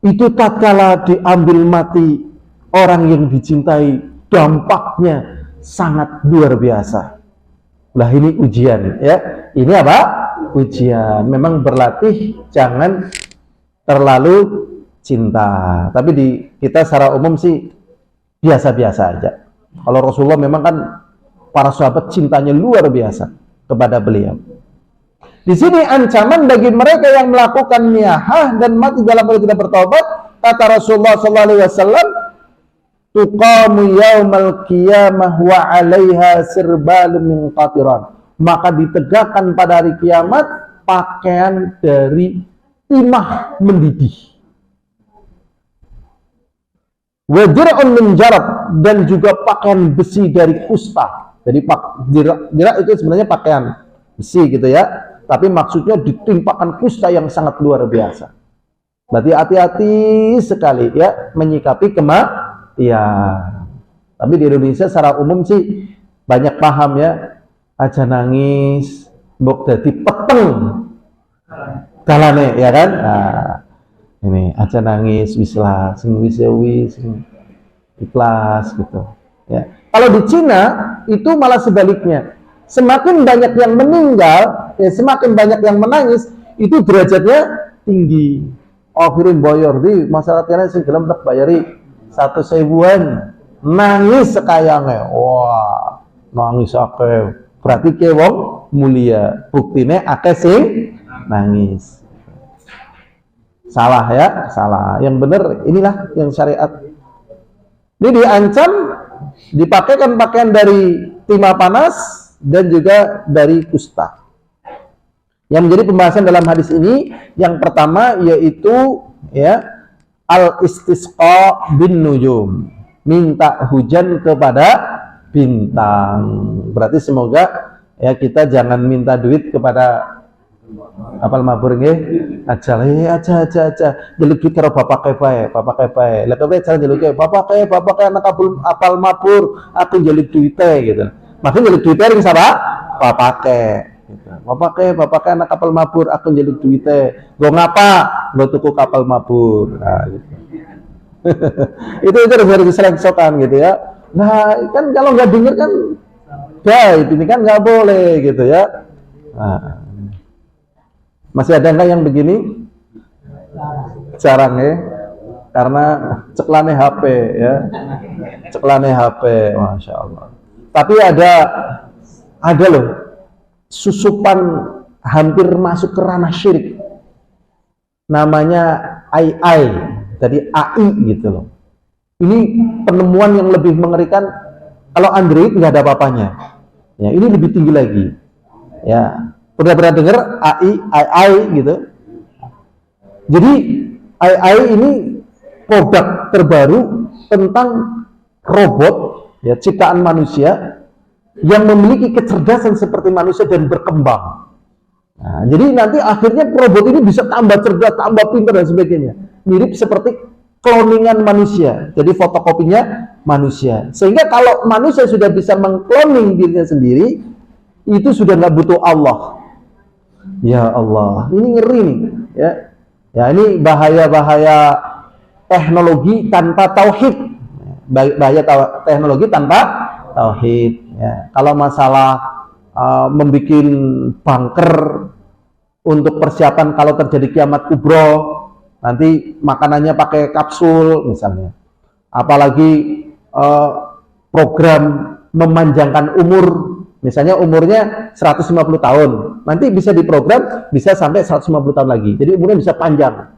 itu tatkala diambil mati orang yang dicintai, dampaknya sangat luar biasa. Lah ini ujian ya. Ini apa? Ujian. Memang berlatih jangan terlalu cinta. Tapi di kita secara umum sih biasa-biasa aja. Kalau Rasulullah memang kan para sahabat cintanya luar biasa kepada beliau. Di sini ancaman bagi mereka yang melakukan niyahah dan mati dalam hal tidak bertobat. Kata Rasulullah SAW, tuqamu yaumal qiyamah wa 'alaiha sirbalun min qatiran. Maka ditegakkan pada hari kiamat pakaian dari timah mendidih. Wa dir'un min jarab, dan juga pakaian besi dari kusta. Jadi dir'a itu sebenarnya pakaian besi gitu ya. Tapi maksudnya ditimpakan kusta yang sangat luar biasa. Berarti hati-hati sekali ya menyikapi kematian. Tapi di Indonesia secara umum sih banyak paham ya. Aja nangis, mbok dadi peteng dalane ya kan? Nah, ini aja nangis wis lah, sing wis ikhlas gitu. Ya. Kalau di Cina itu malah sebaliknya. Semakin banyak yang meninggal, ya semakin banyak yang menangis, itu derajatnya tinggi. Akhirin boyor di masyarakatnya sing gelem tak bayari 1.000-an, nangis sekayangnya. Wah, nangis akeh. Berarti ke wong mulia, buktine akeh sing nangis. Salah ya, salah. Yang benar inilah yang syariat. Ini diancam dipakaikan pakaian dari timah panas dan juga dari kusta. Yang menjadi pembahasan dalam hadis ini yang pertama yaitu ya al-istisqa bin nujum, minta hujan kepada bintang. Berarti semoga ya kita jangan minta duit kepada apal mabur nggih, aja jelek duit karo bapak bae. Lah kowe jangan jelek bapak anak apal mabur, aku jelek duite gitu. Maksudnya jelek duite ring sapa? Bapak gitu. Bapak anak kapal mabur, aku jelek duite. Go ngapa? Go tuku kapal mabur. Nah, gitu. itu harus diselengsokan gitu ya. Nah, kan kalau nggak denger kan gaib, ini kan nggak boleh gitu ya. Nah, masih ada nggak yang begini? Jarang ya, karena ceklane HP ya, ceklane HP, masya Allah. Tapi ada loh, susupan hampir masuk ke ranah syirik. Namanya AI, jadi AI gitu loh. Ini penemuan yang lebih mengerikan. Kalau Android nggak ada apa-apanya. Ya, ini lebih tinggi lagi. Ya, pernah dengar AI gitu. Jadi AI ini produk terbaru tentang robot ya ciptaan manusia yang memiliki kecerdasan seperti manusia dan berkembang. Nah, jadi nanti akhirnya robot ini bisa tambah cerdas, tambah pintar dan sebagainya. Mirip seperti cloningan manusia, jadi fotokopinya manusia. Sehingga kalau manusia sudah bisa mengkloning dirinya sendiri, itu sudah nggak butuh Allah. Ya Allah, ini ngeri nih, ya. Ya ini bahaya-bahaya teknologi tanpa tauhid, bahaya teknologi tanpa tauhid. Ya, kalau masalah membuat bunker untuk persiapan kalau terjadi kiamat kubro, nanti makanannya pakai kapsul misalnya. Apalagi program memanjangkan umur, misalnya umurnya 150 tahun, nanti bisa diprogram bisa sampai 150 tahun lagi. Jadi umurnya bisa panjang.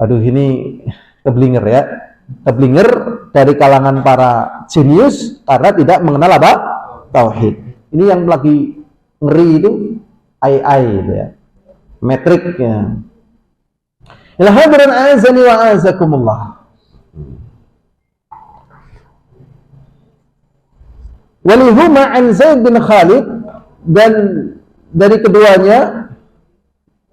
Aduh, ini keblinger ya. Keblinger dari kalangan para jenius karena tidak mengenal apa? Tauhid. Ini yang lagi ngeri itu AI itu ya. Metriknya. Ya hadirin azani wa azakumullah. Walihuma an Zaid bin Khalid, dan dari keduanya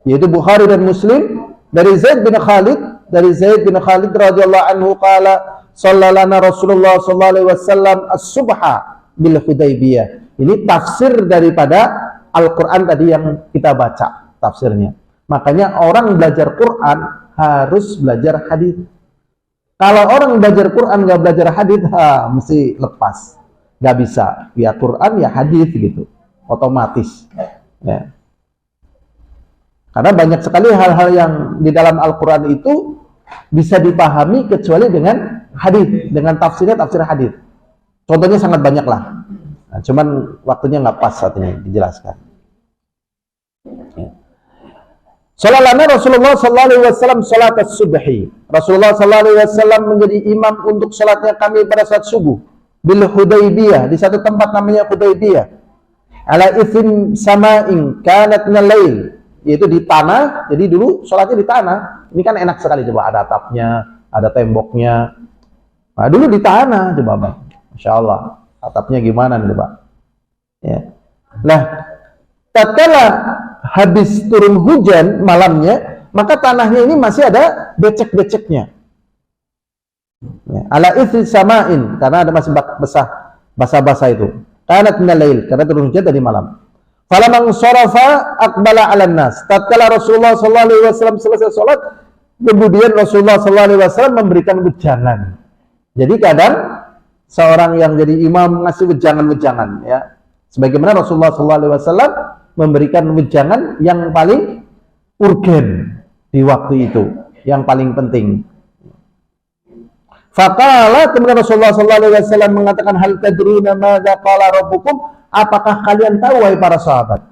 yaitu Bukhari dan Muslim dari Zaid bin Khalid, radhiyallahu anhu qala sallallahu Rasulullah sallallahu alaihi wasallam as-subha bil Hudaybiyah. Ini tafsir daripada Al-Qur'an tadi yang kita baca tafsirnya. Makanya orang belajar Quran harus belajar hadis. Kalau orang belajar Quran nggak belajar hadis, mesti lepas. Nggak bisa, ya Quran ya hadis gitu, otomatis. Ya. Karena banyak sekali hal-hal yang di dalam Al-Quran itu bisa dipahami kecuali dengan hadis, dengan tafsir hadis. Contohnya sangat banyak lah. Nah, cuman waktunya nggak pas saat ini dijelaskan. Ya. Salatana Rasulullah sallallahu alaihi wasallam salat as-subhi. Rasulullah sallallahu alaihi wasallam menjadi imam untuk salatnya kami pada saat subuh. Bil Hudaybiyah, di satu tempat namanya Hudaybiyah. Ala ithim sama'in kanat minal lail, yaitu di tanah. Jadi dulu sholatnya di tanah. Ini kan enak sekali, coba ada atapnya, ada temboknya. Nah, dulu di tanah, coba Bang. Masya Allah, atapnya gimana nih Pak? Ya. Nah, tatkala habis turun hujan malamnya, maka tanahnya ini masih ada becek-beceknya. Ya. Ala ithri sama'in, karena ada masih basah-basah itu. Kanat minal lail, karena turun hujan tadi malam. Falamang sarafa aqbala 'alan nas. Tatkala Rasulullah sallallahu alaihi wasallam selesai salat, kemudian Rasulullah sallallahu alaihi wasallam memberikan wejangan. Jadi kadang seorang yang jadi imam ngasih wejangan-wejangan ya. Sebagaimana Rasulullah sallallahu alaihi wasallam memberikan wejangan yang paling urgen di waktu itu, yang paling penting. Faqala, kemudian Rasulullah sallallahu alaihi wasallam mengatakan, hal tadruna madza qala rabbukum? Apakah kalian tahu wahai para sahabat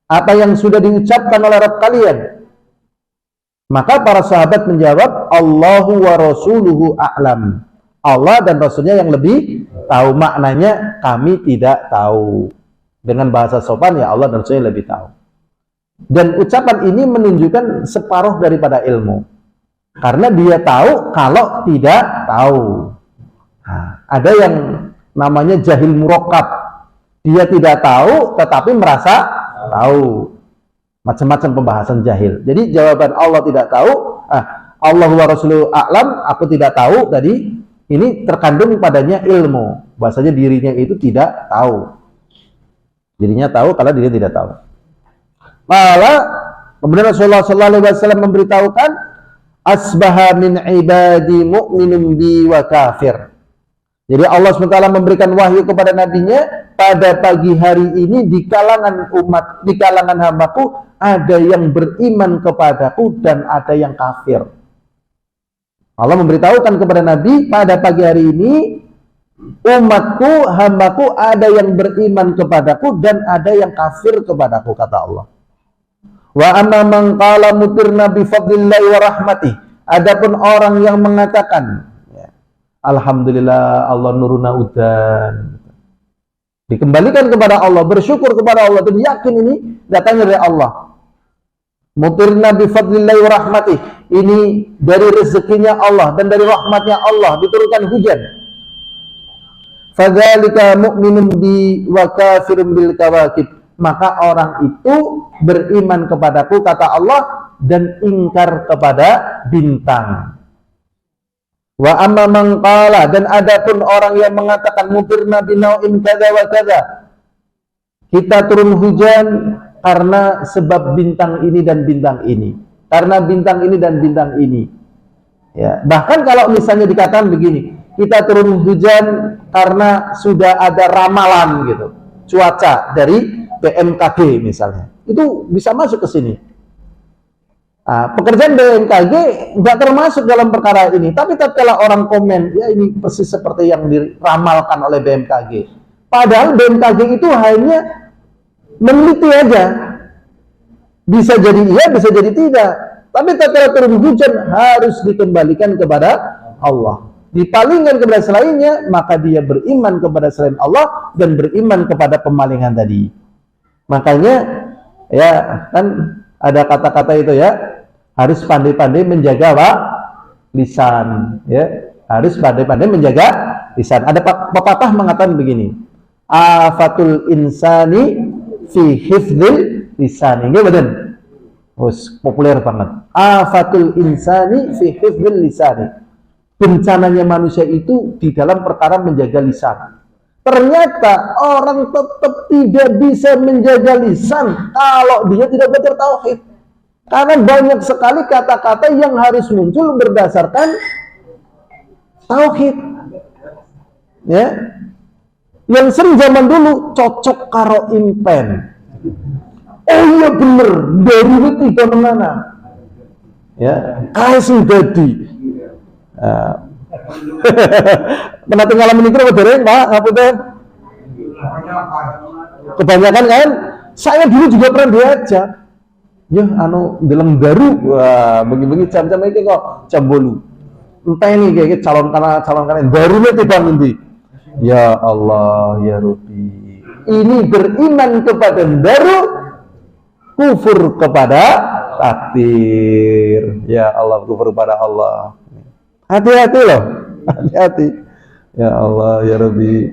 apa yang sudah diucapkan oleh Rabb kalian? Maka para sahabat menjawab, Allahu wa rasuluhu a'lam. Allah dan Rasulnya yang lebih tahu. Maknanya kami tidak tahu. Dengan bahasa sopan ya Allah dan Rasulnya lebih tahu. Dan ucapan ini menunjukkan separuh daripada ilmu. Karena dia tahu kalau tidak tahu. Nah, ada yang namanya jahil murakkab. Dia tidak tahu tetapi merasa tahu. Macam-macam pembahasan jahil. Jadi jawaban Allah tidak tahu, Allah wa rasuluhu a'lam, aku tidak tahu tadi, ini terkandung padanya ilmu. Bahasanya dirinya itu tidak tahu. Dirinya tahu kalau dirinya tidak tahu. Malah kemudian Rasulullah sallallahu alaihi wasallam memberitahukan, asbaha min ibadi mu'minun bi wa kafir. Jadi Allah SWT memberikan wahyu kepada nabinya, pada pagi hari ini di kalangan umat, di kalangan hambaku ada yang beriman kepadaku dan ada yang kafir. Allah memberitahukan kepada Nabi, pada pagi hari ini umatku, hambaku ada yang beriman kepadaku dan ada yang kafir kepadaku, kata Allah. Wa amma man qala mutirna bi fadlillahi wa rahmatih. Adapun orang yang mengatakan, ya, alhamdulillah Allah nuruna udan, dikembalikan kepada Allah, bersyukur kepada Allah dan yakin ini datangnya dari Allah. Mutirna bi fadlillahi wa rahmatih, ini dari rezekinya Allah dan dari rahmatnya Allah diturunkan hujan. Fadzalika mu'minun bi wa kafirun bil kawakib. Maka orang itu beriman kepadaku, kata Allah, dan ingkar kepada bintang. Wa amma man qala, dan adapun orang yang mengatakan mutirna binau'in kadza wa kadza, kita turun hujan karena sebab bintang ini dan bintang ini, karena bintang ini dan bintang ini. Ya, bahkan kalau misalnya dikatakan begini, kita turun hujan karena sudah ada ramalan gitu, cuaca dari BMKG misalnya, itu bisa masuk ke sini. Pekerjaan BMKG nggak termasuk dalam perkara ini, tapi tatkala orang komen, ya ini persis seperti yang diramalkan oleh BMKG. Padahal BMKG itu hanya meneliti aja, bisa jadi iya, bisa jadi tidak. Tapi tatkala turun hujan harus dikembalikan kepada Allah. Dipalingkan kepada selainnya, maka dia beriman kepada selain Allah dan beriman kepada pemalingan tadi. Makanya ya kan ada kata-kata itu ya, harus pandai-pandai menjaga lisan, ya harus pandai-pandai menjaga lisan. Ada pepatah mengatakan begini, afatul insani fi hifdzil lisan. Ini betul, populer banget. Afatul insani fi hifdzil lisan. Bencananya manusia itu di dalam perkara menjaga lisan. Ternyata orang tetap tidak bisa menjaga lisan kalau dia tidak belajar tauhid. Karena banyak sekali kata-kata yang harus muncul berdasarkan tauhid. Ya. Yang sering zaman dulu cocok karo impen. Oh iya bener, dari itu kemana? Ya, kasih jadi. Pernah tinggal mikir apa dereng, Pak? Apa teh? Kebanyakan kan? Saya dulu juga pernah diajak. Ya, dalam baru, wah, bagi-bagi jam-jam ini kok jam bolu. Entah ini kayak calon kanan barunya tidak nanti. Ya Allah, ya Rabbi. Ini beriman kepada baru, kufur kepada takdir. Ya Allah, kufur kepada Allah. Hati-hati loh, hati-hati. Ya Allah, ya Rabbi.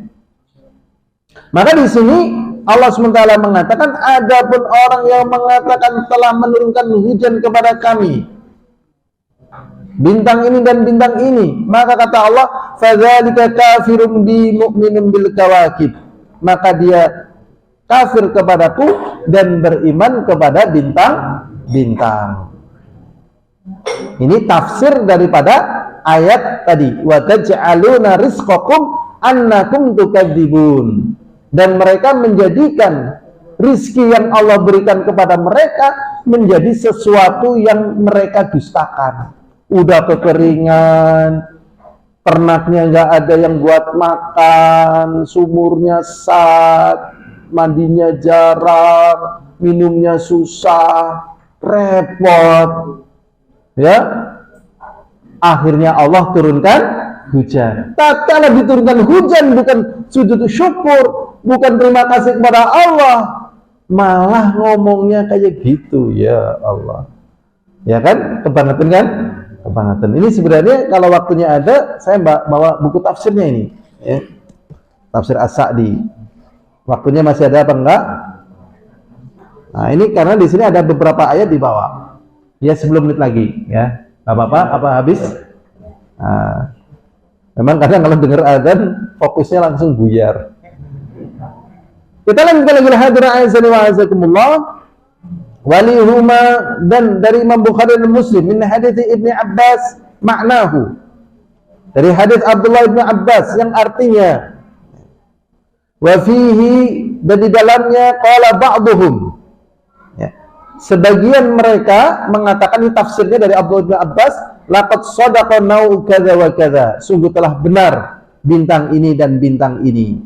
Maka di sini Allah SWT mengatakan, adapun orang yang mengatakan telah menurunkan hujan kepada kami, bintang ini dan bintang ini, maka kata Allah, fadzalika kafirun bi mu'minun bil kawakib. Maka dia kafir kepadaku dan beriman kepada bintang-bintang. Ini tafsir daripada ayat tadi, wa taj'aluna rizqakum annakum tukadzibun. Dan mereka menjadikan rizki yang Allah berikan kepada mereka menjadi sesuatu yang mereka dustakan. Udah kekeringan, ternaknya nggak ada yang buat makan, sumurnya sat, mandinya jarang, minumnya susah, repot. Ya, akhirnya Allah turunkan hujan. Tatkala diturunkan hujan bukan sujud syukur, bukan terima kasih kepada Allah, malah ngomongnya kayak gitu. Ya Allah, ya kan, kebangetan kan, kebangetan. Ini sebenarnya kalau waktunya ada, saya bawa buku tafsirnya ini, ya. Tafsir As-Sa'di. Waktunya masih ada apa enggak? Nah ini karena di sini ada beberapa ayat di bawah. Ya 10 menit lagi, ya. Nggak apa-apa, apa habis? Nah, memang kadang kalau dengar adzan fokusnya langsung buyar. Kita lanjutkan lagi hadirin azza wa azakumullah. Walihuma, dan dari Imam Bukhari dan Muslim min hadits Ibnu Abbas maknahu. Dari hadis Abdullah bin Abbas yang artinya wa fihi, dan di dalamnya qala ba'dhum. Sebagian mereka mengatakan, ini tafsirnya dari Abdullah bin Abbas, laqad sadaqa nau kadza wa kadza, sungguh telah benar bintang ini dan bintang ini.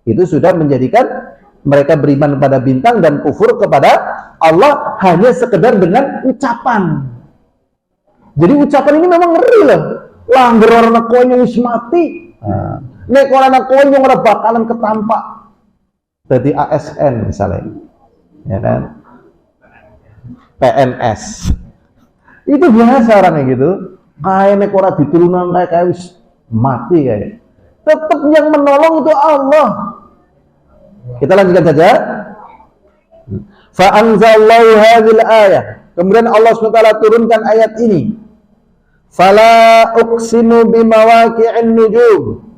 Itu sudah menjadikan mereka beriman pada bintang dan kufur kepada Allah hanya sekedar dengan ucapan. Jadi ucapan ini memang ngeri loh. Lah ngerana konyong wis mati. Nek ora konyong ora bakalan ketampak. Jadi ASN misalnya. Ya kan? PNS itu biasa orangnya gitu, kayak nek ora diturunan kayak wis mati kayak. Tetap yang menolong itu Allah. Kita lanjutkan saja. Fa anzalallahu hadzal ayah, kemudian Allah SWT turunkan ayat ini. Fala uqsimu bimawaqi'in nujum,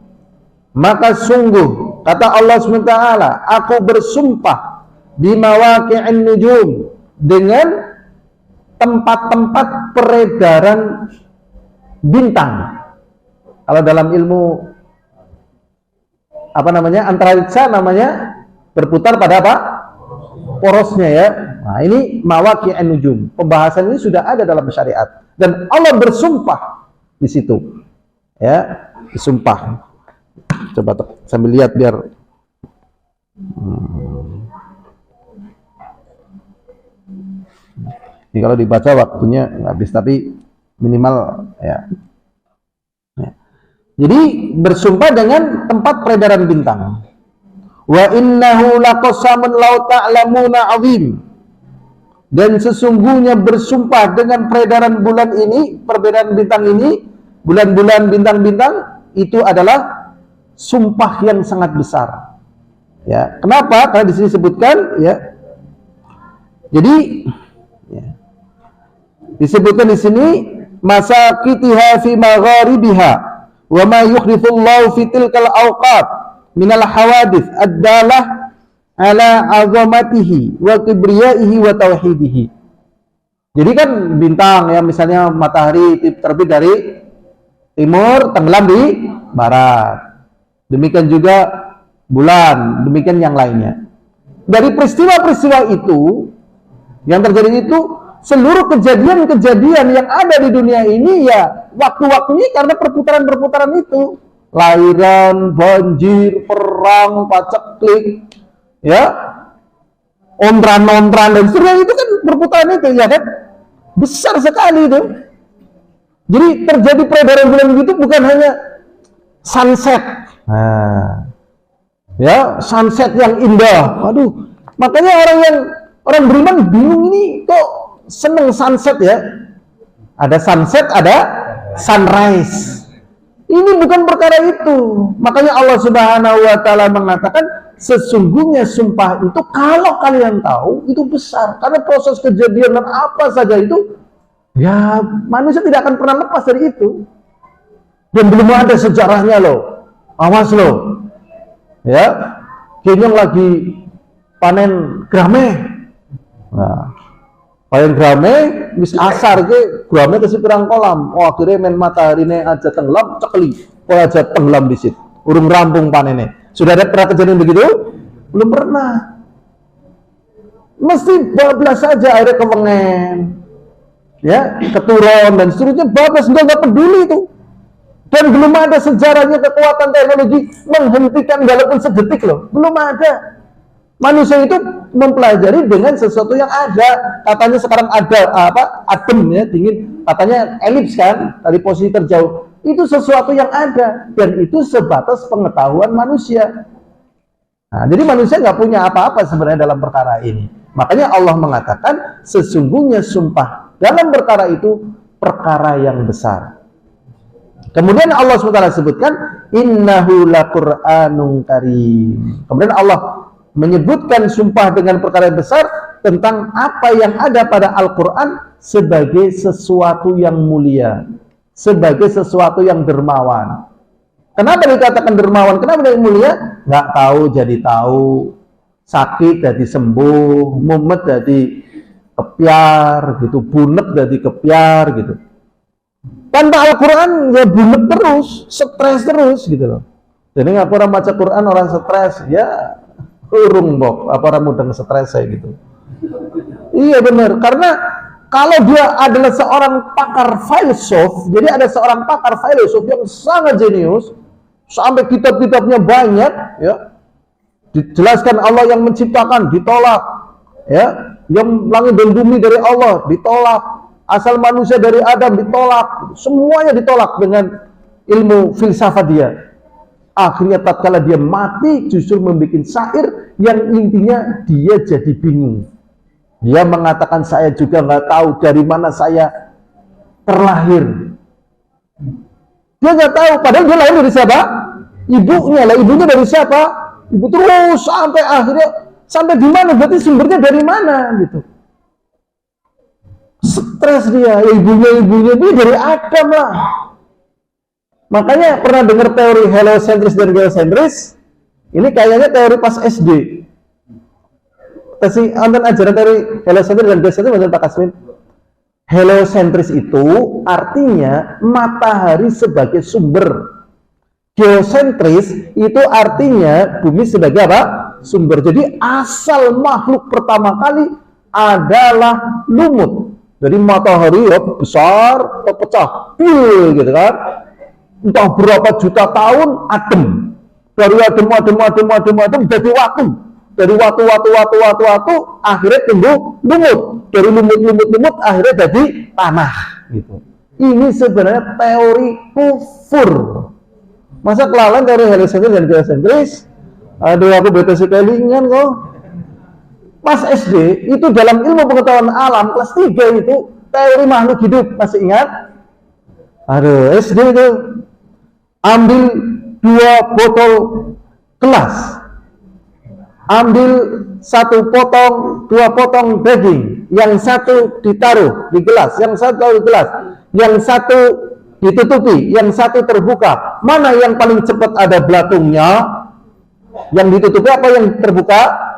maka sungguh kata Allah SWT, aku bersumpah bimawaqi'in nujum, dengan tempat-tempat peredaran bintang. Kalau dalam ilmu apa namanya, antariksa namanya berputar pada apa? Porosnya ya. Nah, ini mawaqi'an nujum. Pembahasan ini sudah ada dalam syariat dan Allah bersumpah di situ. Ya, disumpah. Coba sambil lihat biar Jadi kalau dibaca waktunya nggak habis, tapi minimal ya. Jadi bersumpah dengan tempat peredaran bintang. Wa innahu laqasamun law ta'lamuna 'azim. Dan sesungguhnya bersumpah dengan peredaran bulan ini, peredaran bintang ini, bulan-bulan bintang-bintang itu adalah sumpah yang sangat besar. Ya, kenapa? Karena di sini disebutkan ya. Jadi ya, disebutkan di sini masaqitiha fi magharibiha wa ma yukhlifullahu fi tilkal awqat minal hawadith ad-dalah ala azamatihi wa kibriyaihi wa tauhidihi. Jadi kan bintang ya, misalnya matahari terbit dari timur, tenggelam di barat. Demikian juga bulan, demikian yang lainnya. Dari peristiwa-peristiwa itu yang terjadi itu, seluruh kejadian-kejadian yang ada di dunia ini ya waktu-waktunya karena perputaran-perputaran itu. Lahiran, banjir, perang, paceklik, ya, ontran-ontran dan seterusnya, itu kan perputaran itu ya kan. Besar sekali itu. Jadi terjadi peredaran bulan begitu bukan hanya sunset. Nah, ya, sunset yang indah. Aduh, makanya orang beriman bingung ini kok seneng sunset ya. Ada sunset, ada sunrise. Ini bukan perkara itu. Makanya Allah Subhanahu wa taala mengatakan sesungguhnya sumpah itu kalau kalian tahu itu besar. Karena proses kejadian dan apa saja itu ya manusia tidak akan pernah lepas dari itu. Dan belum ada sejarahnya loh. Awas loh. Ya. Kenyong lagi panen grame. Nah, panen grame wis asar ke grame kasih kurang kolam. Oh, akhirnya men mataharine aja tenggelam cekeli. Oh, aja tenggelam di situ. Urung rampung panennya. Sudah ada pernah kejadian begitu? Belum pernah. Mesti bablas saja akhirnya kewengen. Ya, keturun dan seterusnya bablas, enggak peduli itu. Dan belum ada sejarahnya kekuatan teknologi menghentikan walaupun sedetik loh. Belum ada. Manusia itu mempelajari dengan sesuatu yang ada. Katanya sekarang ada atom ya, dingin. Katanya elips kan, dari posisi terjauh. Itu sesuatu yang ada dan itu sebatas pengetahuan manusia. Nah, jadi manusia nggak punya apa-apa sebenarnya dalam perkara ini. Makanya Allah mengatakan sesungguhnya sumpah dalam perkara itu perkara yang besar. Kemudian Allah SWT sebutkan innahu laqur'anun karim. Kemudian Allah menyebutkan sumpah dengan perkara yang besar tentang apa yang ada pada Al-Quran sebagai sesuatu yang mulia, sebagai sesuatu yang dermawan. Kenapa dikatakan dermawan? Kenapa yang mulia? Nggak tahu jadi tahu, sakit jadi sembuh, mumet jadi kepiar gitu, bunek jadi kepiar gitu. Tanpa Al-Quran ya bunek terus, stres terus gitu loh. Jadi nggak orang baca Quran orang stres ya urung bok, apa orang mudah stres saya gitu. Iya benar, karena kalau dia adalah seorang pakar filsuf, jadi ada seorang pakar filsuf yang sangat jenius, sampai kitab-kitabnya banyak, ya, dijelaskan Allah yang menciptakan, ditolak, ya, yang langit dan bumi dari Allah, ditolak, asal manusia dari Adam, ditolak, semuanya ditolak dengan ilmu filsafat dia. Akhirnya tatkala dia mati, justru membuat syair yang intinya dia jadi bingung. Dia mengatakan saya juga nggak tahu dari mana saya terlahir. Dia nggak tahu, padahal dia lahir dari siapa? Ibunya lah, ibunya dari siapa? Ibu terus sampai akhirnya sampai di mana? Berarti sumbernya dari mana gitu? Stres dia, ya ibunya dia dari Adam lah. Makanya pernah dengar teori heliocentris dan geocentris? Ini kayaknya teori pas SD. Kasih nonton ajaran teori heliocentris dan geocentris menurut Pak Kasmin. Heliocentris itu artinya matahari sebagai sumber. Geosentris itu artinya bumi sebagai apa? Sumber. Jadi asal makhluk pertama kali adalah lumut. Jadi matahari ya besar, terpecah, gitu kan? Entah berapa juta tahun adem. Dari adem jadi waktu. Dari waktu akhirnya tumbuh lumut. Dari lumut akhirnya jadi tanah. Gitu. Ini sebenarnya teori kufur. Masa kelalaian dari heliocentris dan geosentris? Aduh, aku beta sekalian kok. Pas SD itu dalam ilmu pengetahuan alam kelas 3 itu teori makhluk hidup, masih ingat? Aduh, SD itu ambil 2 botol gelas, ambil 2 potong daging, yang satu ditaruh di gelas, yang satu di gelas, yang satu ditutupi, yang satu terbuka. Mana yang paling cepat ada belatungnya? Yang ditutupi apa yang terbuka?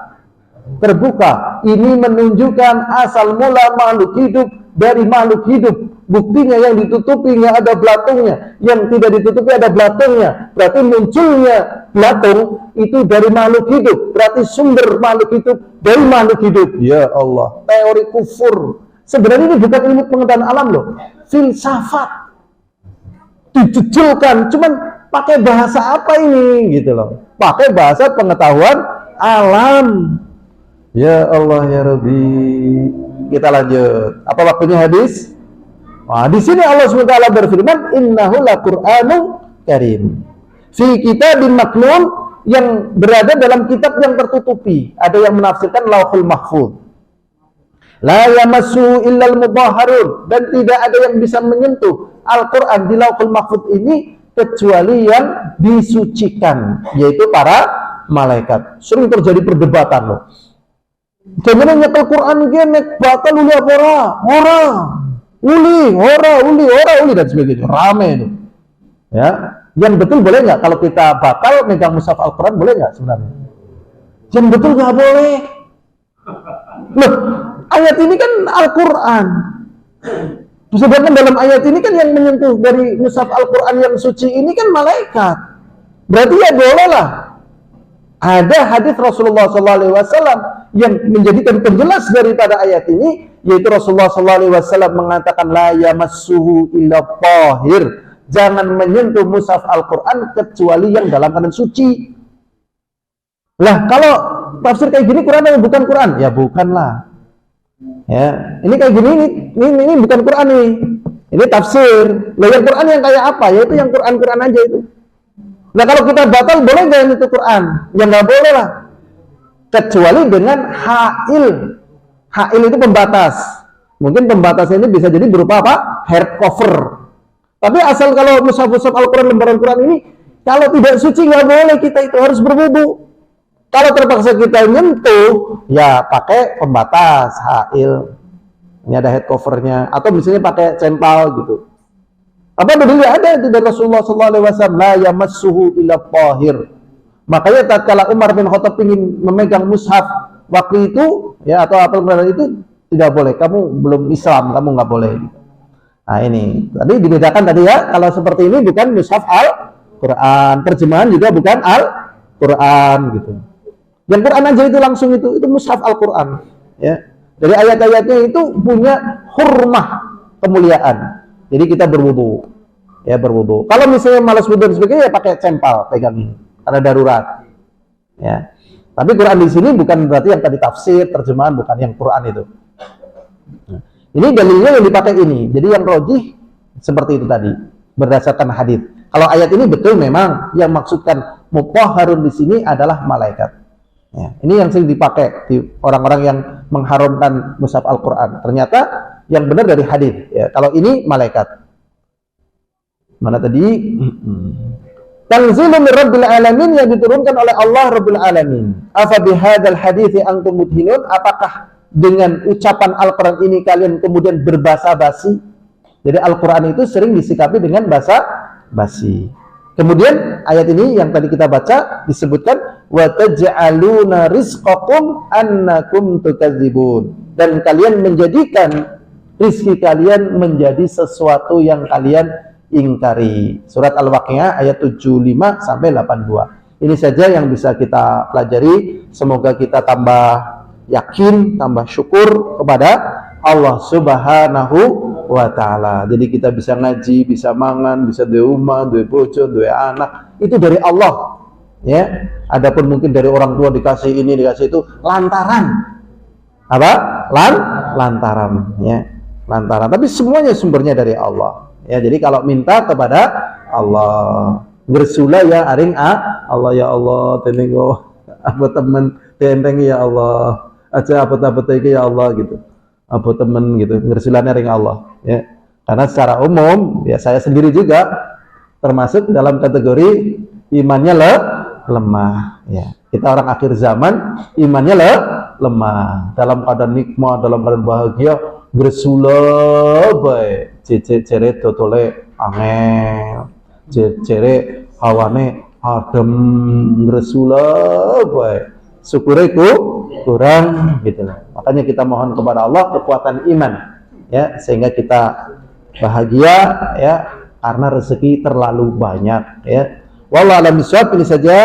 Terbuka. Ini menunjukkan asal mula makhluk hidup dari makhluk hidup. Buktinya yang ditutupinya ada belatungnya, yang tidak ditutupi ada belatungnya. Berarti munculnya belatung itu dari makhluk hidup. Berarti sumber makhluk hidup dari makhluk hidup. Ya Allah, teori kufur. Sebenarnya ini bukan ilmu pengetahuan alam loh, filsafat. Dijujulkan, cuman pakai bahasa apa ini gitu loh, pakai bahasa pengetahuan alam. Ya Allah ya Rabbi. Kita lanjut. Apa waktunya habis? Wah, di sini Allah SWT berfirman, innahu laqur'anun karim fi kitabim maknun, yang berada dalam kitab yang tertutupi. Ada yang menafsirkan lauhul mahfuz, la yamassu illal mutahharun, dan tidak ada yang bisa menyentuh Al-Quran di lauhul mahfuz ini kecuali yang disucikan, yaitu para malaikat. Sering terjadi perdebatan loh. Jangan nyekel Quran gini batal uli apa uli dan sebagainya. Rame itu. Ya, yang betul boleh nggak kalau kita batal megang mushaf Al-Quran, boleh nggak sebenarnya? Yang betul nggak boleh. Loh, ayat ini kan Al-Quran. Disebutkan dalam ayat ini kan yang menyentuh dari mushaf Al-Quran yang suci ini kan malaikat. Berarti ya boleh lah. Ada hadis Rasulullah SAW yang menjadikan penjelas daripada ayat ini, yaitu Rasulullah SAW mengatakan la yamassuhu illa tahir, jangan menyentuh mushaf Al-Quran kecuali yang dalam keadaan suci. Lah kalau tafsir kayak gini Quran atau bukan Quran? Ya bukanlah. Ya, ini kayak gini, ini bukan Quran nih. Ini tafsir. Lah yang Quran yang kayak apa? Yaitu yang Quran aja itu. Nah kalau kita batal boleh nggak itu Quran? Ya nggak boleh lah. Kecuali dengan hail. Hail itu pembatas. Mungkin pembatasnya ini bisa jadi berupa apa? Hardcover. Tapi asal kalau mushaf Al-Quran, lembaran Quran ini, kalau tidak suci nggak boleh, kita itu harus berwudu. Kalau terpaksa kita nyentuh, ya pakai pembatas, hail. Ini ada head covernya, atau misalnya pakai cempal gitu. Apa dalilnya? Ada dari Rasulullah SAW, la yamassuhu illa tahir. Makanya tatkala Umar bin Khattab ingin memegang mushaf waktu itu, ya atau apa itu tidak boleh. Kamu belum Islam, kamu nggak boleh. Nah ini, tadi dibedakan tadi ya. Kalau seperti ini bukan mushaf Al-Quran, terjemahan juga bukan Al-Quran gitu. Yang Quran aja itu langsung itu mushaf Al-Quran. Ya. Jadi ayat-ayatnya itu punya hurmah, kemuliaan. Jadi kita berwudu, ya berwudu. Kalau misalnya malas wudu dan sebagainya, ya pakai cempal, pegangin, karena darurat. Ya. Tapi Quran di sini bukan berarti yang tadi tafsir, terjemahan, bukan yang Quran itu. Nah, ini dalilnya yang dipakai ini. Jadi yang rojih seperti itu tadi, berdasarkan hadis. Kalau ayat ini betul memang yang maksudkan mutahharun di sini adalah malaikat. Ya, ini yang sering dipakai di orang-orang yang mengharamkan mushaf Al-Quran. Ternyata yang benar dari hadis. Ya, kalau ini malaikat. Mana tadi? Tanzilun min Rabbil Alamin, yang diturunkan oleh Allah Rabbil Alamin. Afa bihadzal hadithi antum mudhinun? Apakah dengan ucapan Al-Quran ini kalian kemudian berbahasa basi? Jadi Al-Quran itu sering disikapi dengan bahasa basi. Kemudian ayat ini yang tadi kita baca disebutkan wa taj'aluna rizqakum annakum tukadzibun, dan kalian menjadikan rizki kalian menjadi sesuatu yang kalian ingkari. Surat Al-Waqiah ayat 75 sampai 82. Ini saja yang bisa kita pelajari. Semoga kita tambah yakin, tambah syukur kepada Allah Subhanahu wa ta'ala. Jadi kita bisa ngaji, bisa mangan, bisa duwe omah, duwe bojo, duwe anak, itu dari Allah. Ya, adapun mungkin dari orang tua dikasih ini, dikasih itu, lantaran apa? Lantaran, ya. Lantaran. Tapi semuanya sumbernya dari Allah. Ya, jadi kalau minta kepada Allah, bersula ya aring Allah, ya Allah, teningo apa temen tenteng ya Allah, aja apa-apa iki ya Allah gitu. Apa temen gitu, ngersulane ring Allah, ya. Karena secara umum, ya saya sendiri juga termasuk dalam kategori imannya lemah, ya. Kita orang akhir zaman, imannya lemah. Dalam keadaan nikmat, dalam keadaan bahagia, bersula bae, cere totole angel, cere hawane adem, bersula bae. Syukure kurang gitu loh. Makanya kita mohon kepada Allah kekuatan iman, ya, sehingga kita bahagia, ya, karena rezeki terlalu banyak, ya. Wallahu a'lam bishawab. Ini saja.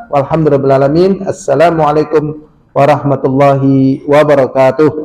Walhamdulillahirabbil alamin. Assalamualaikum warahmatullahi wabarakatuh.